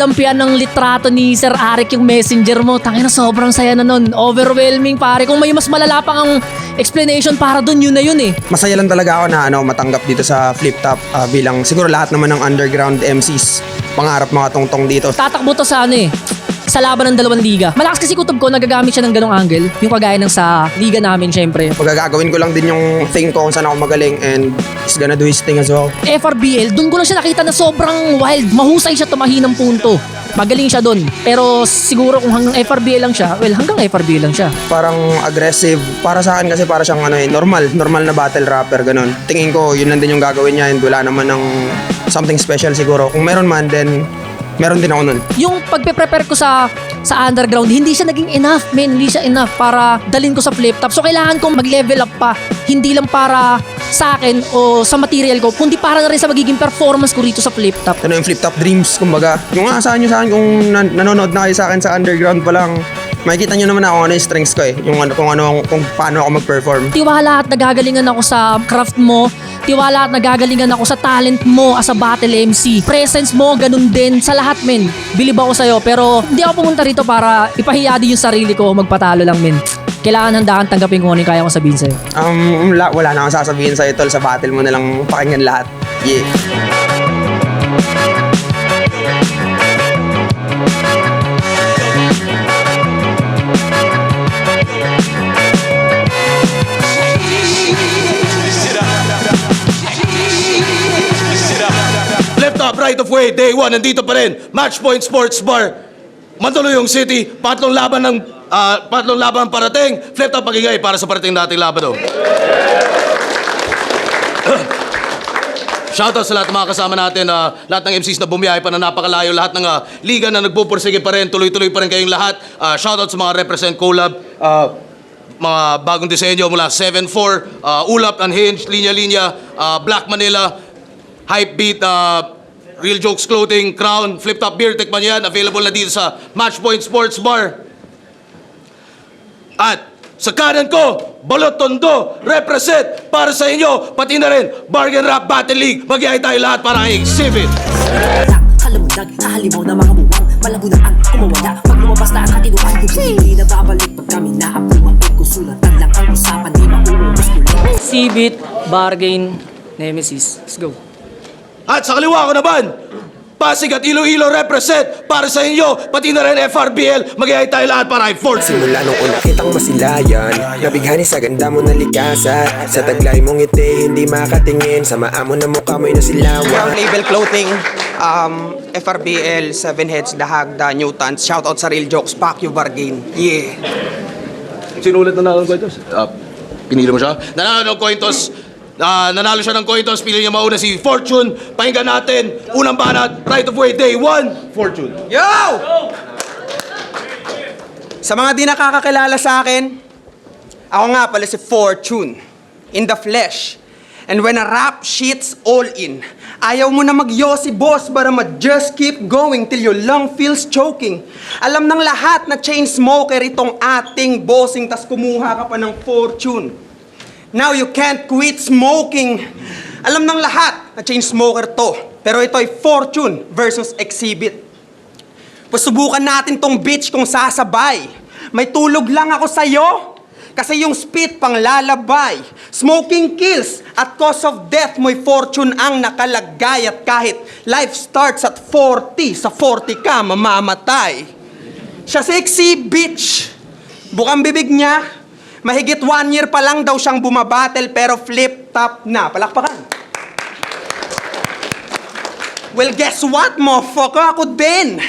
nadampian ng litrato ni Sir Arik yung messenger mo. Tangina, sobrang saya na nun. Overwhelming, pare. Kung may mas malala pang ang explanation para dun, yun na yun eh. Masaya lang talaga ako na matanggap dito sa Flip Top bilang siguro lahat naman ng underground MCs. Pangarap mga tungtong dito. Tatakbo to sa sa laban ng dalawang liga. Malakas kasi kutob ko, nagagamit siya ng ganong angle. Yung kagaya ng sa liga namin, syempre. Magagagawin ko lang din yung thing ko kung saan ako magaling and he's gonna do his thing as well. FRBL, dun ko lang siya nakita na sobrang wild. Mahusay siya tumahi ng punto. Magaling siya dun. Pero siguro kung hanggang FRBL lang siya, well, hanggang FRBL lang siya. Parang aggressive. Para sa akin kasi para siyang normal na battle rapper, ganun. Tingin ko yun lang din yung gagawin niya and wala naman ng something special siguro. Kung meron man, then meron din ako nun. Yung pagpe-prepare ko sa underground, hindi siya naging enough, man. Hindi siya enough para dalhin ko sa flip top. So kailangan kong mag-level up pa. Hindi lang para sa akin o sa material ko, kundi para na rin sa magiging performance ko rito sa flip top. Yung flip top dreams, kumbaga. Yung asahan nyo sa akin kung nanonood na kayo sa akin sa underground pa lang, makikita nyo naman ako ano yung strengths ko eh. Kung paano ako mag-perform. Tiwala at nagagalingan ako sa craft mo. Tiwala at nagagalingan ako sa talent mo as a battle MC. Presence mo, ganun din sa lahat, men. Bilib ako sa'yo, pero hindi ako pumunta rito para ipahiya din yung sarili ko o magpatalo lang, men. Kailangan handaan tanggapin kung ano yung kaya kong sabihin sa'yo. Wala na akong sasabihin sa'yo, tol. Sa battle mo na lang pakinggan lahat. Yeah. Flip Top, right of way, day 1, nandito pa rin. Match Point Sports Bar, Mandaluyong City, patlong laban parating. Flip Top, pagigay para sa parating nating laban. Shoutout sa lahat ng mga kasama natin, lahat ng MCs na bumiyahe pa na napakalayo, lahat ng liga na nagpupursige pa rin, tuloy-tuloy pa rin kayong lahat. Shoutout sa mga represent collab, mga bagong disenyo mula 7-4, Ulap, Unhinged, Linya Linya, Black Manila, Hype Beat, Real Jokes Clothing, Crown, Flip Top Beer, tikman yan. Available na dito sa Match Point Sports Bar. At sa kanan ko, Balot Tondo, represent para sa inyo, pati na rin Bargain Rap Battle League. Mag-iay tayo lahat para kay Exhibit. Halamudag, halimaw na mga buwang malabo na ang kumawala. Pag lumabas na ang katinuan ko, hindi na babalik. Pag kami naapuan, pagkusulatan lang ang usapan, di maubos ko lang. Exhibit, Bargain, Nemesis. Let's go. At sa kaliwa ko naman, Pasig at Iloilo represent para sa inyo, pati na rin FRBL. Mag-iay tayo lahat para kay Fortune. Simula nung una kitang masilayan, nabighani sa ganda mo na likasa. Sa taglay mong ngiti, hindi makatingin. Sa maamo na mukha mo'y nasilawan. Crown Label Clothing, FRBL, Seven Heads, Dahagda, Newtons. Shoutout sa Real Jokes, Pack You Bargain. Yeah. Sinulit na ng coin toss? Pinili mo siya? Nanalo ng coin toss. Nanalo siya ng coin toss. Pili niya mauna si Fortune. Pakinggan natin. Unang banat, right of way, day 1, Fortune. Yo! Sa mga di nakakakilala sa akin, ako nga pala si Fortune, in the flesh. And when a rap shit's all in, ayaw mo na mag-yossi boss, but just keep going till your lung feels choking. Alam ng lahat na chain smoker itong ating bossing, tas kumuha ka pa ng Fortune. Now you can't quit smoking. Alam ng lahat na chain smoker to, pero ito ay Fortune versus Exhibit. Pasubukan natin tong bitch kung sasabay. May tulog lang ako sa'yo, kasi yung spit pang lalabay. Smoking kills at cause of death mo'y Fortune ang nakalagay. At kahit life starts at 40, sa 40 ka mamamatay. Siya si Exhibit. Bukang bibig niya, mahigit 1 year pa lang daw siyang bumabattle, pero flip top na. Palakpakan. Well, guess what, motherfucker? Ako din.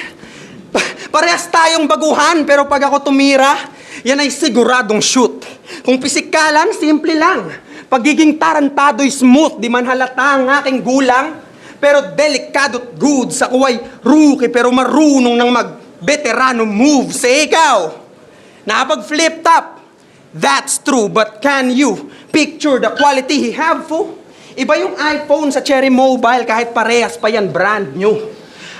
Parehas tayong baguhan, pero pag ako tumira, yan ay siguradong shoot. Kung pisikalan, simple lang. Pagiging tarantado'y smooth, di man halata ang aking gulang. Pero delikado't good, sa kuway rookie, pero marunong ng mag-veterano moves. Ikaw, nakapag-flip top. That's true, but can you picture the quality he have, fo? Iba yung iPhone sa Cherry Mobile kahit parehas pa yan brand new.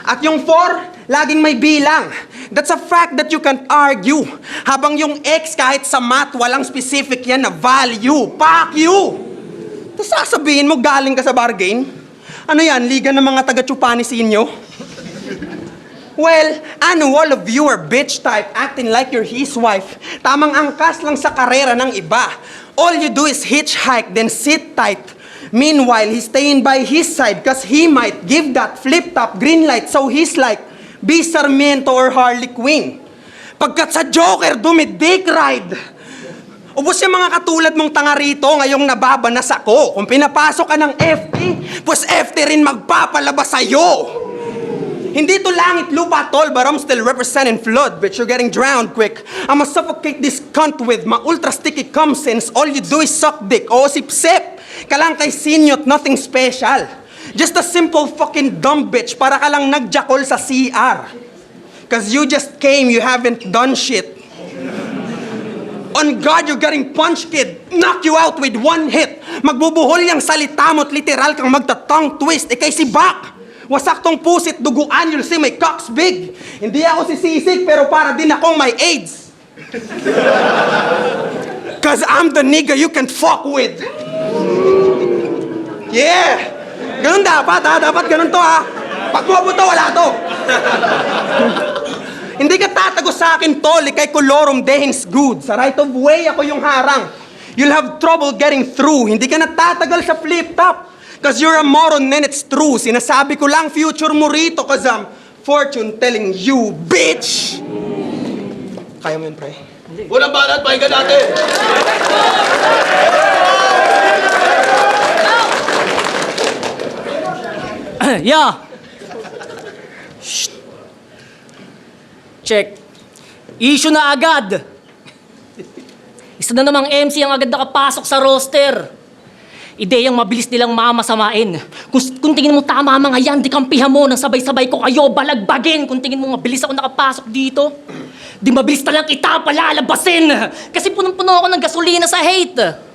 At yung 4, laging may bilang. That's a fact that you can't argue. Habang yung X kahit sa math, walang specific yan na value. Fuck you! Tapos sasabihin mo galing ka sa bargain? Ano yan, liga ng mga taga-Chupani sinyo? Well, ano, all of you are bitch type, acting like you're his wife. Tamang angkas lang sa karera ng iba. All you do is hitchhike, then sit tight. Meanwhile, he's staying by his side cause he might give that flip-top green light so he's like, be Sarmiento or Harley Quinn. Pagkat sa Joker, dumidick ride. Ubus yung mga katulad mong tanga rito ngayong nababanas ako. Kung pinapasok ka ng FT, pues FT rin magpapalabas sa'yo. Hindi to langit lupa tol, but I'm still representing flood. Bitch, you're getting drowned quick. I'ma suffocate this cunt with my ultra sticky cum since all you do is suck dick. O sip-sip. Kalang kay sinyot, nothing special. Just a simple fucking dumb bitch para ka lang nagjakol sa CR. Cause you just came, you haven't done shit. On God, you're getting punched, kid. Knock you out with one hit. Magbubuhol yung salita mo't literal kang magta-tongue twist. Kay si Bak. Wasak tong pusit, duguan, you'll see my cock's big. Hindi ako sisisig, pero para din akong may AIDS. Cause I'm the nigga you can fuck with. Yeah! Ganun dapat ha, dapat ganun to ha. Pag buto, wala to. Hindi ka tatago sa akin, tol, kay kolorum dehins good. Sa right of way, ako yung harang. You'll have trouble getting through. Hindi ka natatagal sa flip-top. Cause you're a moron and it's true. Sinasabi ko lang future mo rito cause I'm fortune telling you, bitch! Kaya mo yun, pre? Walang banat, pakinggan natin. Yeah. Shh. Check. Issue na agad. Isa na namang MC ang agad nakapasok sa roster. Ideyang mabilis nilang mamasamain. Kung tingin mo tama mga yan, di kampihan mo nang sabay-sabay ko kayo balagbagin. Kung tingin mo mabilis ako nakapasok dito, di mabilis na lang kita palalabasin. Kasi punong-puno ako ng gasolina sa hate.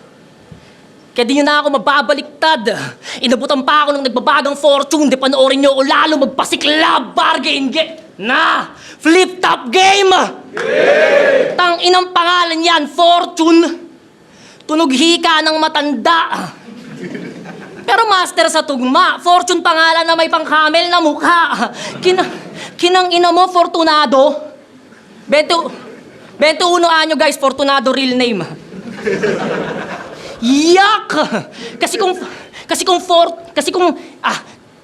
Kaya di nyo na ako mababaliktad. Inabutan pa ako ng nagbabagang fortune. Di panoorin nyo o lalo magpasikla bargain na flip-top game! Tang inang pangalan yan, fortune. Tunog hika ng matanda. Pero master sa tugma, fortune pangalan na may pang-camel na mukha. Kinang ina mo, Fortunado. 21 anyo guys, Fortunado real name. Yak! Kasi kung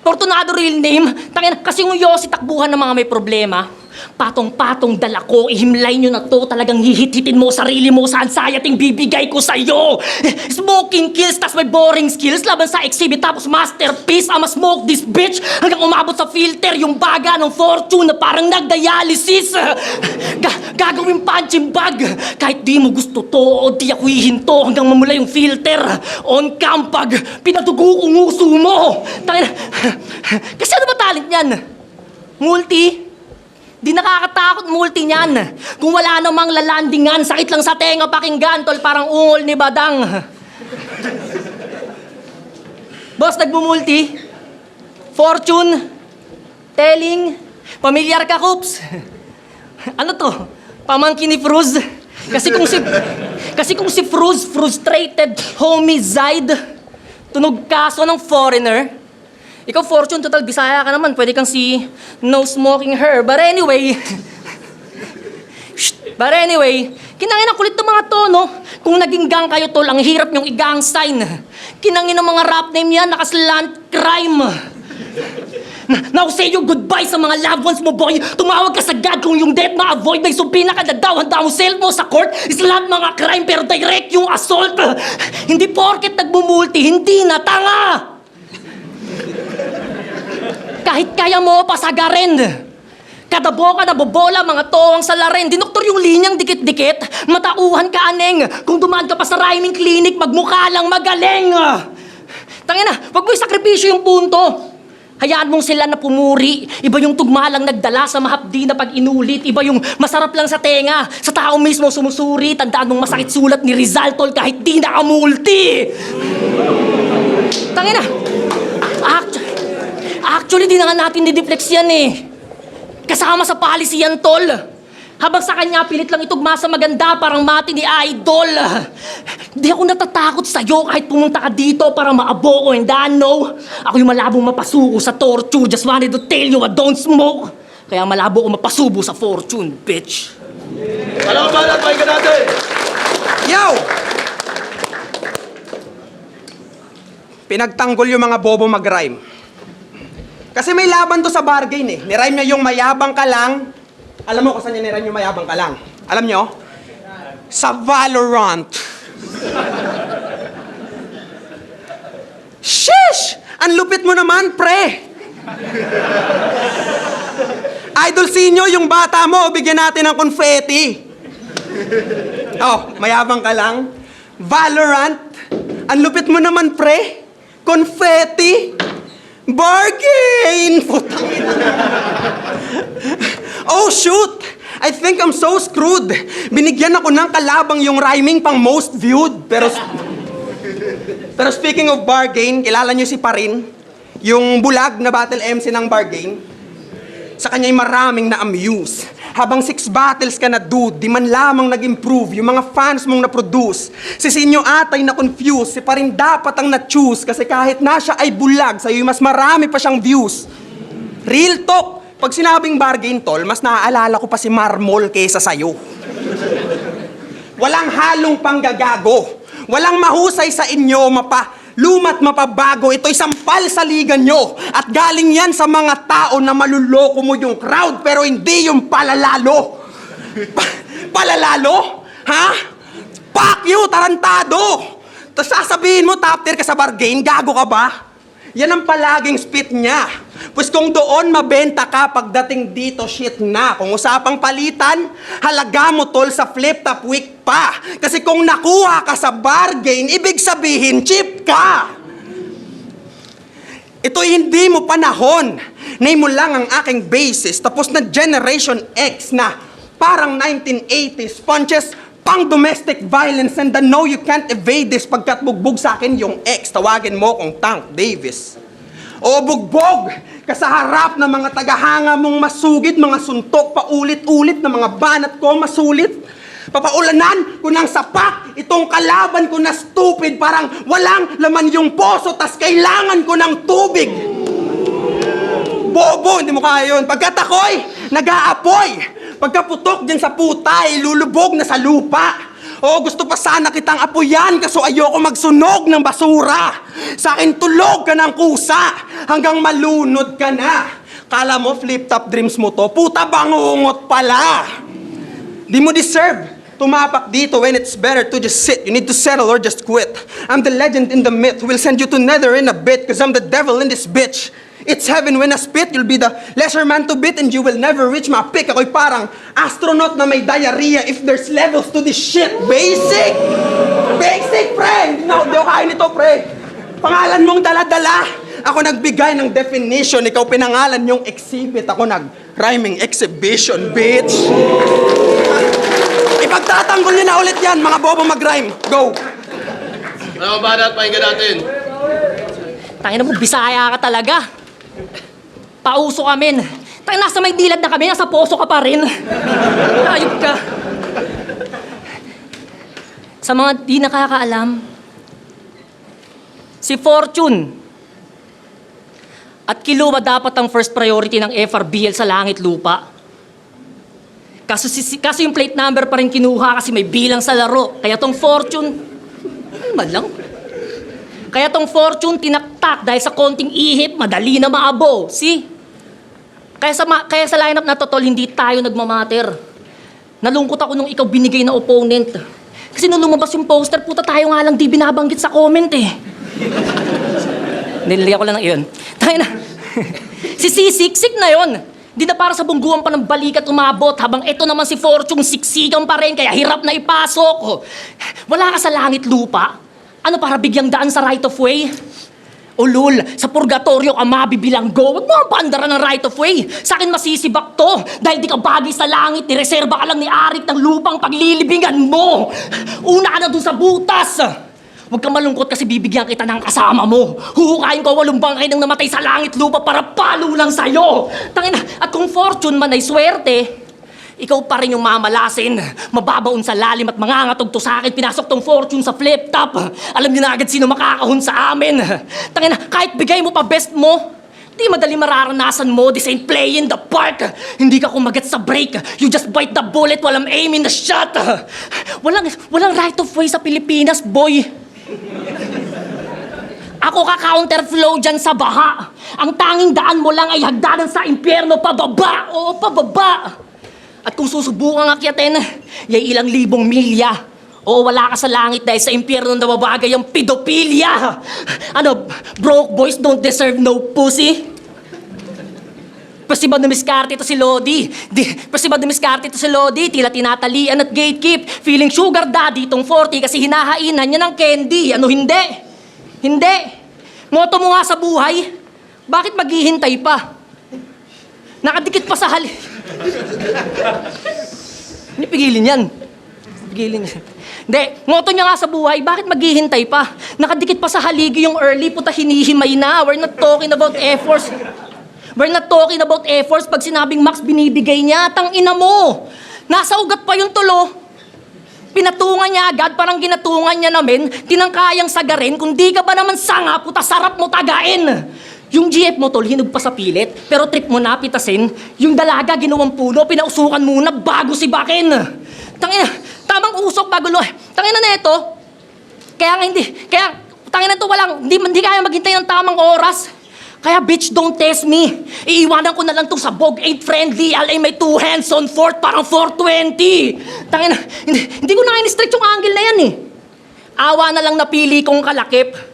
Fortunado real name, tangina, kasi kung Yossi takbuhan ng mga may problema, patong-patong dala ko, ihimlay nyo na to, talagang hihit-hitin mo sarili mo sa ansayating bibigay ko sa'yo. Smoking kills, tas may boring skills, laban sa exhibit, tapos masterpiece, I'ma smoke this bitch, hanggang umabot sa filter yung baga ng fortune na parang nagdialysis. Gagawin punching bag, kahit di mo gusto to o di ako hihinto hanggang mamula yung filter. On cam pag pinadugo kong uso mo. Kasi ano ba talent yan? Multi? Di nakakatakot multi niyan. Kung wala namang lalandingan, sakit lang sa tenga pakinggan, tol, parang ungol ni Badang. Boss, nagmumulti? Fortune? Telling? Pamilyar ka, Coops? Ano to? Pamangkin ni Fruz? Kasi kung si Fruz, frustrated homicide, tunog kaso ng foreigner. Ikaw, Fortune, total Bisaya ka naman. Pwede kang si No Smoking Her. But anyway, kinangin ang kulit ng mga to, no? Kung naging gang kayo, tol, ang hirap niyong i-gang sign. Kinangin ang mga rap name yan, nakaslant crime. Now say your goodbye sa mga loved ones mo, boy. Tumawag ka sa God kung yung death ma-avoid. May sumpina ka na daw, handa mo self mo sa court. Islam mga crime, pero direct yung assault. Hindi porket nagmumulti, hindi na tanga. Kahit kaya mo pasagarin. Kadabo ka na bobola, mga toang salarin. Dinoktor yung linyang dikit-dikit. Matauhan ka, aneng. Kung dumaan ka pa sa rhyming clinic, magmukha lang magaling. Tangina, wag mo isakripisyo yung punto. Hayaan mong sila na pumuri. Iba yung tugma lang nagdala sa mahapdi na pag inulit. Iba yung masarap lang sa tenga. Sa tao mismo sumusuri. Tandaan mong masakit sulat ni Rizal, tol, kahit di nakamulti. Tangina. Actually, di na nga natin dideflex yan eh. Kasama sa policy yan, tol. Habang sa kanya, pilit lang itugma sa maganda, parang mati ni Idol. Di ako natatakot sa'yo kahit pumunta ka dito para maabo ko, and I know. Ako yung malabong mapasuko sa torture. Just wanted to tell you I don't smoke. Kaya malabo ko mapasubo sa fortune, bitch. Alam mo ba na, pakinggan natin. Yo! Pinagtanggol yung mga bobo mag-rhyme. Kasi may laban to sa bargain eh. Nirhyme niya yung mayabang ka lang. Alam mo kung saan niya nirhyme yung mayabang ka lang? Alam nyo? Sa Valorant. Sheesh! Ang lupit mo naman, pre! Idol Sinyo, yung bata mo, bigyan natin ng confetti. Oh, mayabang ka lang. Valorant. Ang lupit mo naman, pre. Confetti. Bargain! Putang ina. Oh, shoot! I think I'm so screwed. Binigyan ako ng kalabang yung rhyming pang most viewed. Pero speaking of bargain, kilala niyo si Parin? Yung bulag na battle MC ng bargain? Sa kanya'y maraming na-amuse. Habang 6 battles ka na, dude, di man lamang nag-improve yung mga fans mong na-produce. Si Sinyo atay na-confuse, si Parin dapat ang na-choose kasi kahit na siya ay bulag, sa'yo'y mas marami pa siyang views. Real talk! Pag sinabing bargain, tol, mas naaalala ko pa si Marmol kaysa sa'yo. Walang halong panggagago. Walang mahusay sa inyo, lumat mapabago. Ito'y sampal sa liga nyo. At galing yan sa mga tao na maluloko mo yung crowd, pero hindi yung palalalo. Palalalo? Ha? Fuck you, tarantado! Tapos sasabihin mo, top tier ka sa bargain, gago ka ba? Yan ang palaging spit niya. Pues kung doon mabenta ka pagdating dito, shit na. Kung usapang palitan, halaga mo tol sa flip top week pa. Kasi kung nakuha ka sa bargain, ibig sabihin, cheap ka. Ito'y hindi mo panahon. Name mo lang ang aking basis. Tapos na Generation X na parang 1980s punches, pang domestic violence, and I know you can't evade this pagkat bugbog sa akin yung ex. Tawagin mo kong Tank Davis. O bugbog ka sa harap ng mga tagahanga mong masugid, mga suntok, paulit-ulit na mga banat ko masulit. Papaulanan ko ng sapak itong kalaban ko na stupid, parang walang laman yung poso, tas kailangan ko ng tubig. Bobo, hindi mo kaya yun. Pagkat ako'y nag-aapoy, pagkaputok dyan sa puta, ilulubog na sa lupa. O gusto pa sana kitang apuyan, kaso ayoko magsunog ng basura. Sa akin tulog ka ng kusa, hanggang malunod ka na. Kala mo flip-top dreams mo to, puta bangungot pala. Di mo deserve tumapak dito when it's better to just sit. You need to settle or just quit. I'm the legend in the myth who will send you to nether in a bit, cause I'm the devil in this bitch. It's heaven when I spit, you'll be the lesser man to beat, and you will never reach my peak. Ako'y parang astronaut na may diarrhea if there's levels to this shit. Basic! Basic, pre! Hindi ako kaya nito, pre. Pangalan mong dala-dala. Ako nagbigay ng definition, ikaw pinangalan yung exhibit. Ako nag-rhyming exhibition, bitch. Ipagtatanggol niyo na ulit yan, mga bobo mag-rhyme. Go! Alam mo ba na, pakinggan natin. Tangina mo, Bisaya ka talaga. Pauso kami. Tangina, nasa may dilad na kami, nasa poso ka pa rin. Ayop ka. Sa mga di nakakaalam, si Fortune at Kilua dapat ang first priority ng FRBL sa langit lupa. Kaso yung plate number pa rin kinuha kasi may bilang sa laro. Kaya tong Fortune, man lang. Kaya tong Fortune tinaktak dahil sa konting ihip, madali na maabo. See? Kaya sa lineup na to, tol, hindi tayo nagmamatter. Nalungkot ako nung ikaw binigay na opponent. Kasi nung lumabas yung poster, puta tayo nga lang di binabanggit sa comment eh. Nilagyan ko lang ng iyon. Tayo na. Si Siksik na yon. Di na para sa bungguan pa ng balikat umabot, habang ito naman si Fortune siksikan pa rin, kaya hirap na ipasok. Wala ka sa langit lupa. Ano para bigyang daan sa right of way? Ulul, sa purgatorio ka mabibilanggo. Huwag mo ang paandara ng right of way. Sa akin masisibak to. Dahil di ka bagay sa langit, nireserba ka lang ni Arik ng lupang paglilibingan mo. Una ka na dun sa butas. Huwag kang malungkot kasi bibigyan kita ng kasama mo. Huhukayin ko 8 bangkay ng namatay sa langit lupa para palo lang sa'yo. Tangina, at kung Fortune man ay swerte, ikaw pa rin yung mamalasin. Mababaon sa lalim at mangangatog to sa akin. Pinasok tong Fortune sa flip top. Alam niyo na agad sino makakahon sa amin. Tangina, kahit bigay mo pa best mo, Di madali mararanasan mo, this ain't play in the park. Hindi ka kumagat sa break. You just bite the bullet while I'm aiming the shot. Walang right of way sa Pilipinas, boy. Ako ka-counterflow dyan sa baha. Ang tanging daan mo lang ay hagdanan sa impyerno pababa. Oo, pababa. At kung susubukan akyatin, yay ilang libong milya. Oo, wala ka sa langit dahil sa impyerno na babagay ang pedophilia. Ano, broke boys don't deserve no pussy? Pwede ba dumiskarte ito si Lodi? Pwede ba dumiskarte ito si Lodi? Tila tinatalian at gatekeep. Feeling sugar daddy itong 40 kasi hinahainan niya ng candy. Ano, hindi? Hindi. Moto mo nga sa buhay. Bakit maghihintay pa? Nakadikit pa sa hali. Hindi pigilin yan. Pigilin yan. Hindi, moto niya nga sa buhay, bakit maghihintay pa? Nakadikit pa sa haligi yung early, puta hinihimay na. We're not talking about efforts. We're not talking about efforts. Pag sinabing max, binibigay niya. Tang ina mo. Nasa ugat pa yung tulo. Pinatungan niya agad, parang ginatungan niya namin. Tinangkayang sagarin, kung di ka ba naman sanga, puta sarap mo tagain. Yung GF mo tol, hinog pa sa pilit. Pero trip mo na pitasin. Yung dalaga, ginawang puno, pinausukan muna bago si Bakin. Tangina, tamang usok bago lo. Tangina na ito. Tangina to hindi kaya maghintay ng tamang oras. Kaya bitch, don't test me. Iiwanan ko na lang to sa bog, ain't friendly. Alay may 2 hands on 4, parang 420. Tangina, hindi ko na in-stretch yung angle na yan eh. Awa na lang napili kong kalakip.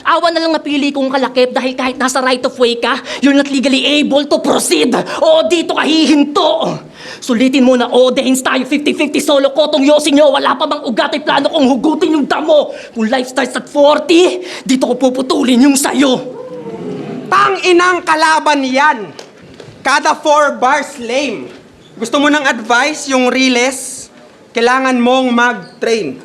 Awa na lang napili kong kalakip dahil kahit nasa right of way ka, you're not legally able to proceed. Oo, dito ka hihinto. Sulitin mo na, dehins tayo 50-50 solo ko tong yosin nyo. Wala pa bang ugat ay plano kong hugutin yung damo. Kung life starts at 40, dito ko puputulin yung sayo. Tang-inang kalaban yan. Kada 4 bars lame. Gusto mo ng advice, yung riles, kailangan mong mag-train.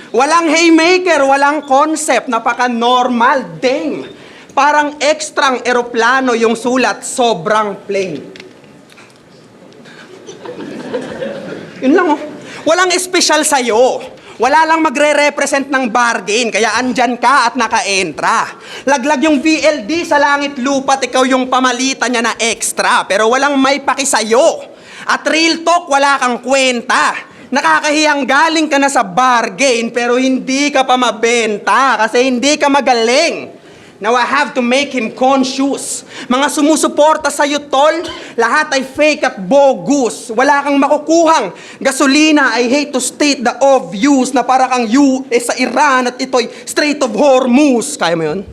Walang haymaker, walang concept, napaka-normal, dame. Parang ekstrang eroplano yung sulat, sobrang plain. Yun lang oh. Walang espesyal sa'yo. Wala lang magre-represent ng bargain, kaya andyan ka at naka-entra. Laglag yung VLD sa langit lupa't ikaw yung pamalitan niya na extra, pero walang may paki sa'yo. At real talk, wala kang kwenta. Nakakahiyang galing ka na sa bargain pero hindi ka pa mabenta kasi hindi ka magaling. Now I have to make him conscious. Mga sumusuporta sa'yo, tol, lahat ay fake at bogus. Wala kang makukuhang gasolina. I hate to state the obvious na para kang US sa Iran at ito'y Strait of Hormuz. Kaya mo yun?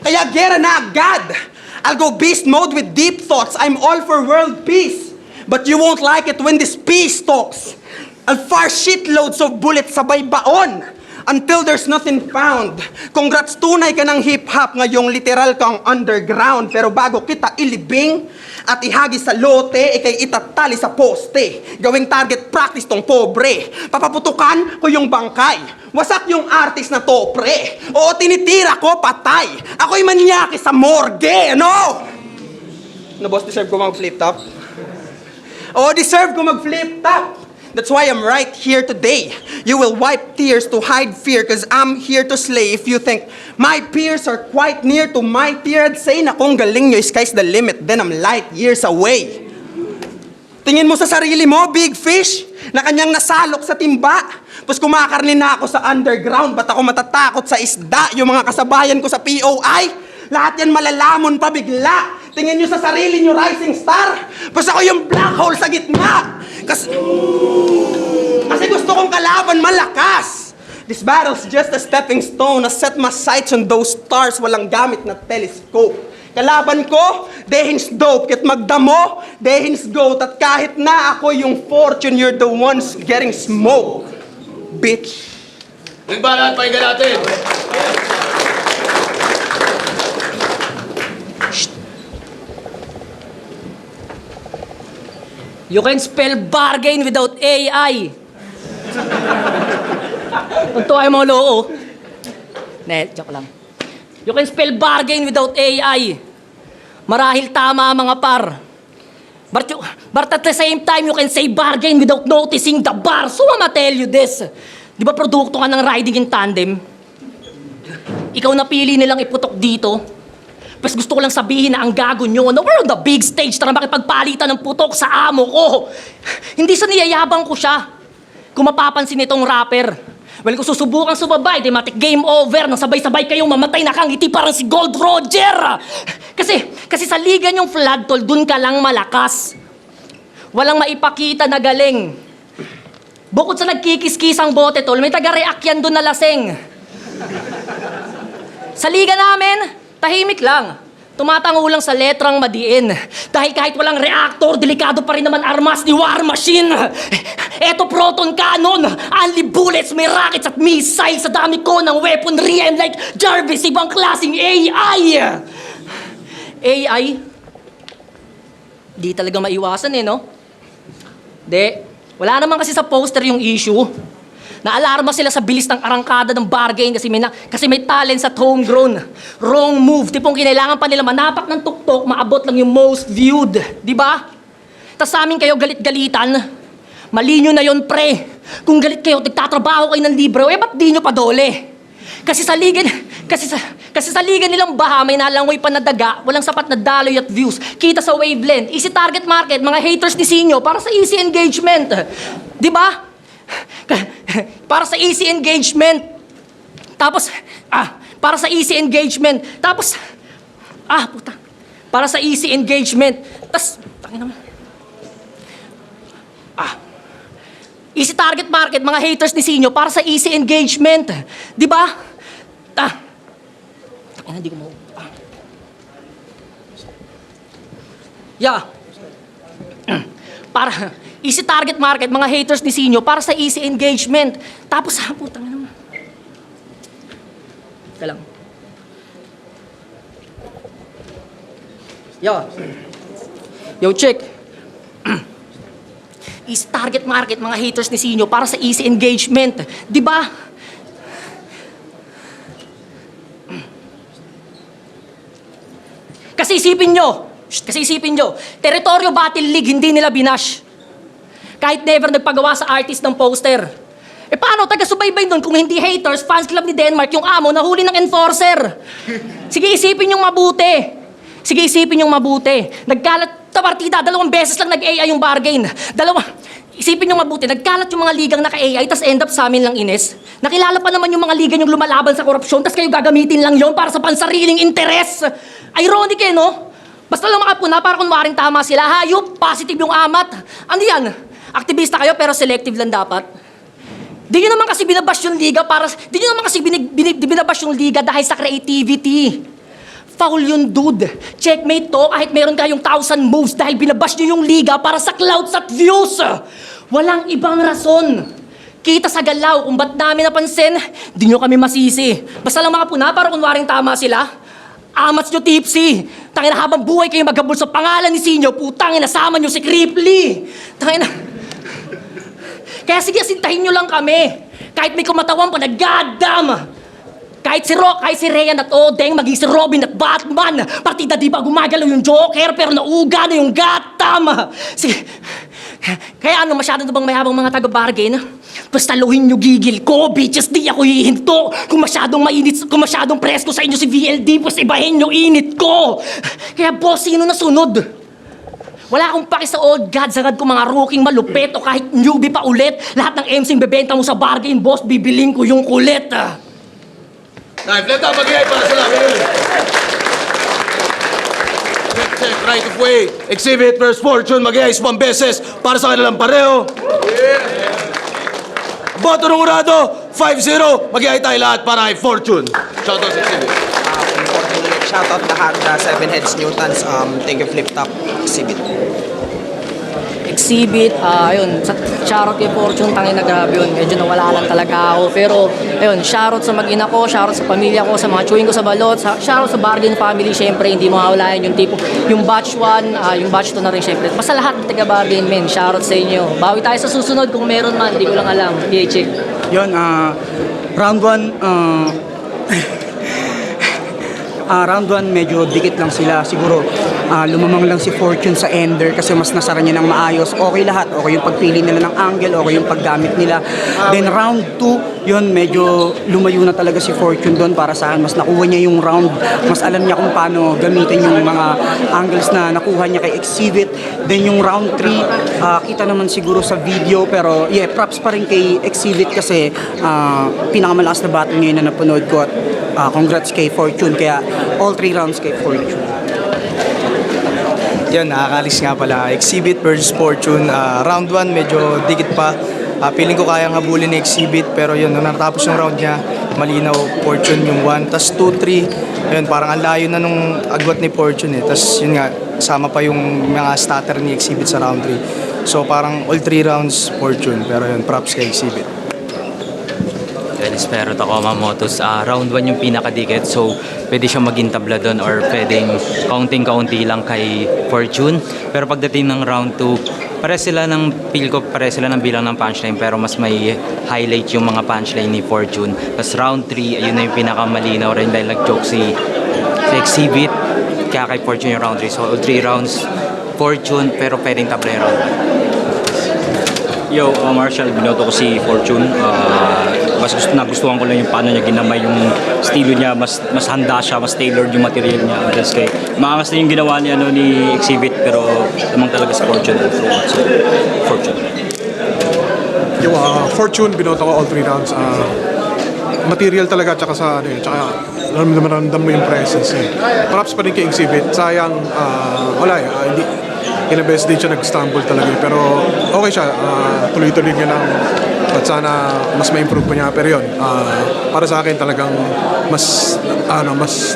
Kaya gera na agad. I'll go beast mode with deep thoughts. I'm all for world peace. But you won't like it when this peace talks. I'll fire shitloads of bullets sabay baon until there's nothing found. Congrats, tunay ka ng hip-hop, ngayong literal kang underground. Pero bago kita ilibing at ihagi sa lote, ikay itatali sa poste. Gawing target practice tong pobre. Papaputukan ko yung bangkay. Wasak yung artist na to, pre. Oo, tinitira ko, patay. Ako'y manyaki sa morgue, ano? No, boss, deserve ko mag-flip top? Oh, deserve ko mag-flip top. That's why I'm right here today. You will wipe tears to hide fear cause I'm here to slay. If you think my peers are quite near to my tier, I'd say na kung galing nyo, sky's the limit, then I'm light years away. Tingin mo sa sarili mo, big fish, na kanyang nasalok sa timba. Tapos kumakarni na ako sa underground, ba't ako matatakot sa isda? Yung mga kasabayan ko sa POI, lahat yan malalamon pa bigla. Tingin nyo sa sarili nyo, rising star. Basta ako yung black hole sa gitna. Kasi gusto kong kalaban malakas. This battle's just a stepping stone. I set my sights on those stars, walang gamit na telescope. Kalaban ko, dehins dope. Kit magdamo, dehins goat. At kahit na ako yung fortune, you're the ones getting smoke. Bitch. Nagbalat, pakinggan natin. You can spell bargain without AI. Tunto ay mga loo. Joke lang. You can spell bargain without AI. Marahil tama mga par. But at the same time, you can say bargain without noticing the bar. So I'ma tell you this. Di ba produkto ka ng riding in tandem? ikaw napili nilang iputok dito. Mas gusto ko lang sabihin na ang gago nyo, no, we're on the big stage, tara makipagpalitan ng putok sa amo ko. Hindi sa niyayabang ko siya. Kung mapapansin itong rapper, well, kung susubukang sumabay, thematic game over, nang sabay-sabay kayong mamatay nakangiti parang si Gold Roger. Kasi sa liga niyong flag tol, dun ka lang malakas. Walang maipakita na galing. Bukod sa nagkikis-kisang bote tol, may taga-react yan dun na laseng. Sa liga namin, tahimik lang. Tumatango lang sa letrang madiin. Dahil kahit walang reactor, delikado pa rin naman armas ni War Machine. Eto proton cannon, only bullets, may rockets at missiles sa dami ko ng weaponry. I'm like Jarvis, ibang klaseng AI. AI? Di talaga maiwasan no? Di. Wala naman kasi sa poster yung issue. Naalarma sila sa bilis ng arangkada ng bargain kasi may talents at homegrown. Wrong move. Tipong kinailangan pa nila manapak ng tuktok, maabot lang yung most viewed. Di ba? Tas sa amin kayo galit-galitan. Mali nyo na yon pre. Kung galit kayo, nagtatrabaho kayo ng libre, ba't di nyo padole? Kasi sa liga nilang baha, may nalangoy pa na daga, walang sapat na daloy at views. Kita sa wavelength, easy target market, mga haters ni Sinyo, para sa easy engagement. Di ba? Para sa easy engagement. Tapos, para sa easy engagement. Tapos, puta. Para sa easy engagement. Tapos, tangin naman. Easy target market, mga haters ni Sinyo, para sa easy engagement. Di ba? Tangin, hindi ko mo. Yeah. Para easy target market, mga haters ni Sinyo, para sa easy engagement. Tapos, putang ina naman. Teka lang. Yo, check. Easy target market, mga haters ni Sinyo, para sa easy engagement. Di ba? Kasi isipin nyo, Territoryo Battle League, hindi nila binash. Kahit never nagpagawa sa artist ng poster. Paano taga-subaybay nun kung hindi haters, fans club ni Denmark, yung amo, nahuli ng enforcer? Sige, isipin yung mabuti. Nagkalat sa partida, 2 beses lang nag-AI yung bargain. Isipin yung mabuti, nagkalat yung mga ligang naka-AI, tas end up sa amin lang ines. Nakilala pa naman yung mga liga yung lumalaban sa korupsyon, tas kayo gagamitin lang yon para sa pansariling interes. Ironic no? Basta lang makapuna para kunwaring tama sila. Hayop, positive yung amat. Ano yan? Aktivista kayo pero selective lang dapat. Di nyo naman kasi binabash yung liga binabash yung liga dahil sa creativity. Foul yun, dude. Checkmate to kahit meron kayong 1,000 moves dahil binabash nyo yung liga para sa clouds at views. Walang ibang rason. Kita sa galaw kung ba't namin napansin, di nyo kami masisi. Basta lang makapuna para kunwaring tama sila. Amats nyo tipsy. Tangina, habang buhay kayo maghabol sa pangalan ni Sinyo, putangin, nasama nyo si Cripply. Tangina. Kaya sige, sintahin nyo lang kami. Kahit may kumatawan pa na goddamn. Kahit si Ryan at Odeng, maging si Robin at Batman. Partida di ba gumagalaw yung Joker, pero nauga na yung Gotham. Sige. Kaya masyado na bang mayabang mga taga-bargain? Basta luhin nyo gigil ko, bitches, di ako hihinto. Kung masyadong presko sa inyo si VLD, pues ibahin nyo init ko. Kaya boss, sino na sunod? Wala akong paki sa old gods, sagad ko mga rooking malupit o kahit newbie pa ulit. Lahat ng MC'ng bebenta mo sa bargain, boss, bibiling ko yung kulit. Knife, let up mag-iay para sa lahat. Check, right of way. Exhibit versus Fortune, mag-iay 1 beses para sa kanilang pareho. Boto ng urado, 5-0. Mag-iay tayo lahat para kay Fortune. Shoutout sa Exhibit. Shoutout lahat sa 7 Heads Newtons. Thank you, Flip Top. Exhibit, ayun, shoutout kay Fortune, tangin na grabe yun, medyo nawala lang talaga ako. Pero, ayun, shoutout sa mag-ina ko, shoutout sa pamilya ko, sa mga chewing ko sa balot, shoutout sa bargain family, syempre, hindi mawawalayan yung tipo, yung batch 1, yung batch 2 na rin, syempre. Basta lahat ng taga-bargain, men, shoutout sa inyo. Bawi tayo sa susunod kung meron man, hindi ko lang alam. check. Yun, round 1, round 1 medyo dikit lang sila siguro. lumamang lang si Fortune sa ender kasi mas nasara niya ng maayos. Okay lahat. Okay yung pagpili nila ng angle, okay yung paggamit nila. Then round 2, yun medyo lumayo na talaga si Fortune doon para sa akin. Mas nakuha niya yung round. Mas alam niya kung paano gamitin yung mga angles na nakuha niya kay Exhibit. Then yung round 3, kita naman siguro sa video pero yeah, props pa rin kay Exhibit kasi pinakamalakas na battle ngayon na napanood ko at congrats kay Fortune. Kaya all 3 rounds kay Fortune. Yan, nakakalis nga pala. Exhibit versus Fortune. Round 1, medyo dikit pa. Feeling ko kayang habulin ni Exhibit, pero yun, nung natapos yung round niya, malinaw, Fortune yung 1. Tapos 2-3, ayun, parang ang layo na nung agwat ni Fortune eh. Tapos yun nga, sama pa yung mga stutter ni Exhibit sa round 3. So parang all 3 rounds, Fortune. Pero yun, props kay Exhibit. Espero Tacoma Motos. Round 1 yung pinakadikit, so pwede siya maging tabla doon or pwedeng kaunting-kaunti lang kay Fortune. Pero pagdating ng round 2, feel ko pare sila ng bilang ng punchline pero mas may highlight yung mga punchline ni Fortune. Tapos round 3, ayun na yung pinakamalinaw rin dahil nag-joke si Exhibit kaya kay Fortune yung round 3. So 3 rounds Fortune pero pwedeng tabla yung round 1. Yo, Marshall, binoto ko si Fortune. Mas nagustuhan ko lang yung paano niya ginamay yung estilo niya, mas handa siya, mas tailored yung material niya. Just kay maangas na yung ginawa ni Exhibit pero namang talaga si Fortune. So, Fortune. Yung Fortune, binoto ko all 3 rounds. Material talaga, tsaka sa tsaka ramdam mo yung presence eh. Props pa rin kay Exhibit. Sayang, wala eh. Ilang beses din siya nag-stumble talaga eh. Pero okay siya, tuloy-tuloy niya lang. At sana mas ma-improve pa niya. Pero yun, para sa akin talagang mas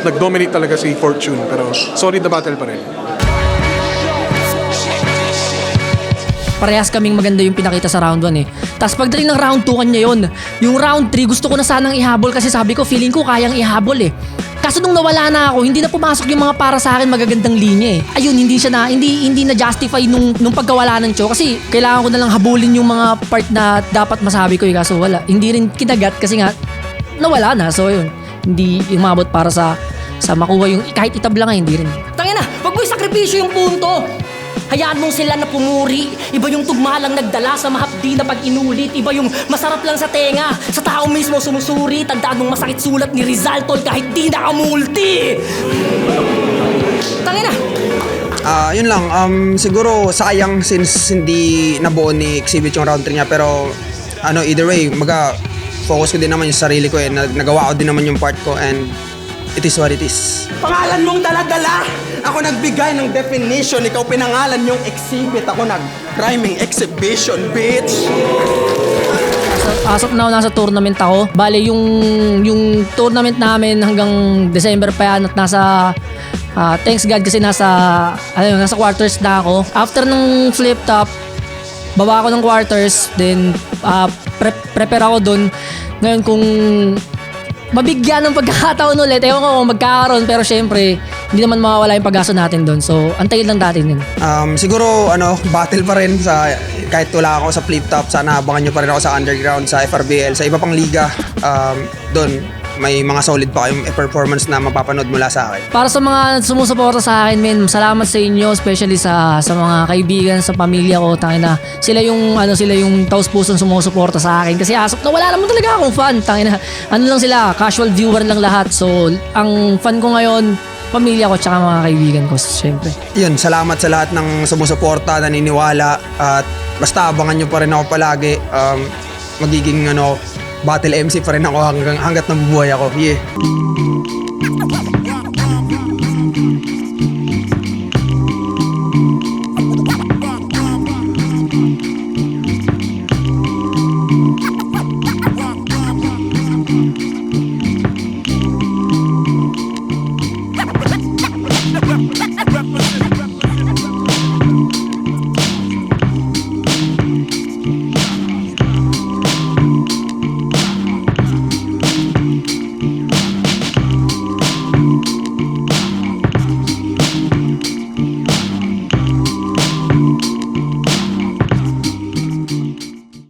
nag-dominate talaga si Fortune. Pero solid na battle pa rin. Parehas kaming maganda yung pinakita sa round 1 eh. Tapos pagdating ng round 2 kanya yun. Yung round 3 gusto ko na sanang ihabol kasi sabi ko feeling ko kayang ihabol eh. Kaso nung nawala na ako, hindi na pumasok yung mga para sa akin magagandang linya eh. Ayun, hindi na justify nung pagkawala ng Cho kasi kailangan ko na lang habulin yung mga part na dapat masabi ko eh. Kaso wala. Hindi rin kinagat kasi nga nawala na. So yun, hindi umabot para sa makuha yung kahit itabla nga hindi rin. Tangina, wag mo isakripisyo yung punto. Hayaan mong sila na pumuri. Iba yung tugma lang nagdala sa mahapdi na pag-inulit. Iba yung masarap lang sa tenga. Sa tao mismo sumusuri. Tandaan mong masakit sulat ni Rizal tol kahit di nakamulti. Tangina. Yun lang, siguro sayang since hindi nabuo ni Exhibit yung round 3 niya. Pero either way, focus ko din naman yung sarili ko eh. Nagawa ko din naman yung part ko and it is what it is. Pangalan mong dala-dala! Ako nagbigay ng definition, ikaw pinangalan yung Exhibit. Ako nag-rhyming exhibition, bitch! As of now, nasa tournament ako. Bale, yung tournament namin hanggang December pa yan at nasa thanks God kasi nasa quarters na ako. After ng flip top, baba ako ng quarters, then prepare ako dun. Ngayon kung mabigyan ng pagkakataon ulit, ewan ko kung magkakaroon pero syempre hindi naman mawawala yung pag-asa natin doon. So, antayin lang natin yun. Siguro, battle pa rin sa kahit wala ako sa flip top. Sana abangan nyo pa rin ako sa underground, sa FRBL, sa iba pang liga. Doon, may mga solid pa kayong performance na mapapanood mula sa akin. Para sa mga sumusuporta sa akin, men, salamat sa inyo, especially sa mga kaibigan, sa pamilya ko. Tangina, sila yung taus-pusong sumusuporta sa akin. Kasi asap na wala naman talaga akong fan. Tangina, lang sila, casual viewer lang lahat. So, ang fan ko ngayon, pamilya ko tsaka mga kaibigan ko, syempre. Yun, salamat sa lahat ng sumusuporta, naniniwala, at basta abangan nyo pa rin ako palagi. Magiging battle MC pa rin ako hanggat nabubuhay ako. Yeah.